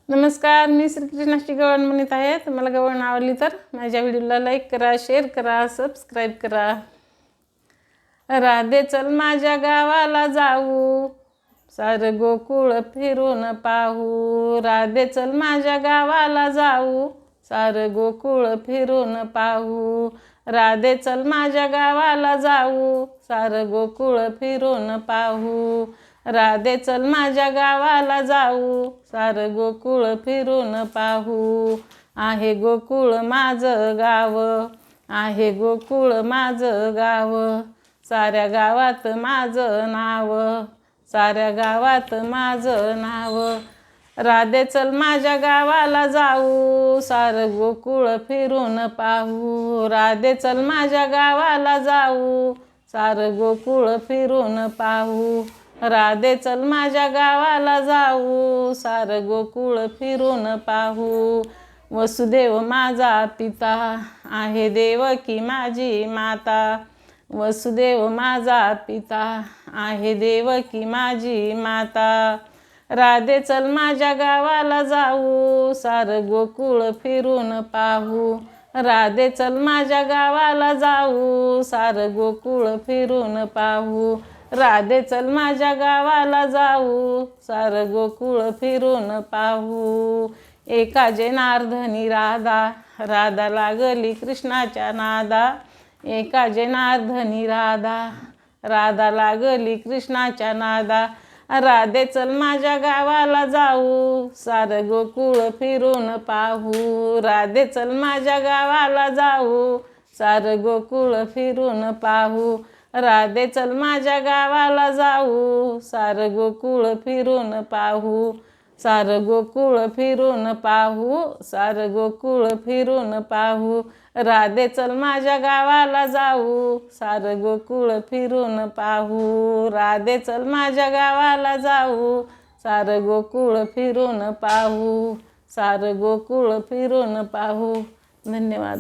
नमस्कार, मी श्रीकृष्णाची गवळण म्हणत आहे. तुम्हाला गवळण आवडली तर माझ्या व्हिडिओला लाईक करा, शेअर करा, सबस्क्राईब करा. राधे चल माझ्या गावाला जाऊ, सारं गोकुळ फिरून पाहू. राधे चल माझ्या गावाला जाऊ, सारं गोकुळ फिरून पाहू. राधे चल माझ्या गावाला जाऊ, सारं गोकुळ फिरून पाहू. राधे चल माझ्या गावाला जाऊ, सारं गोकुळ फिरून पाहू. आहे गोकुळ माझं गाव, आहे गोकुळ माझं गाव, साऱ्या गावात माझं नाव, साऱ्या गावात माझं नाव. राधे चल माझ्या गावाला जाऊ, सारं गोकुळ फिरून पाहू. राधे चल माझ्या गावाला जाऊ, सारं गोकुळ फिरून पाहू. राधे चल माझ्या गावाला जाऊ, सारं गोकुळ फिरून पाहू. वसुदेव माझा पिता, आहे देवकी माझी माता. वसुदेव माझा पिता, आहे देवकी माझी माता. राधे चल माझ्या गावाला जाऊ, सारं गोकुळ फिरून पाहू. राधे चल माझ्या गावाला जाऊ, सारं गोकुळ फिरून पाहू. राधे चल माझ्या गावाला जाऊ, सारं गोकुळ फिरून पाहू. एका जनार्दनी राधा, राधा लागली कृष्णाच्या नादा. एका जनार्दनी राधा, राधा लागली कृष्णाच्या नादा. राधे चल माझ्या गावाला जाऊ, सारं गोकुळ फिरून पाहू. राधे चल माझ्या गावाला जाऊ, सारं गोकुळ फिरून पाहू. राधे चल माझ्या गावाला जाऊ, सारं गोकुळ फिरून पाहू. सारं गोकुळ फिरून पाहू, सारं गोकुळ फिरून पाहू. राधे चल माझ्या गावाला जाऊ, सारं गोकुळ फिरून पाहू. राधे चल माझ्या गावाला जाऊ, सारं गोकुळ फिरून पाहू, सारं गोकुळ फिरून पाहू. धन्यवाद.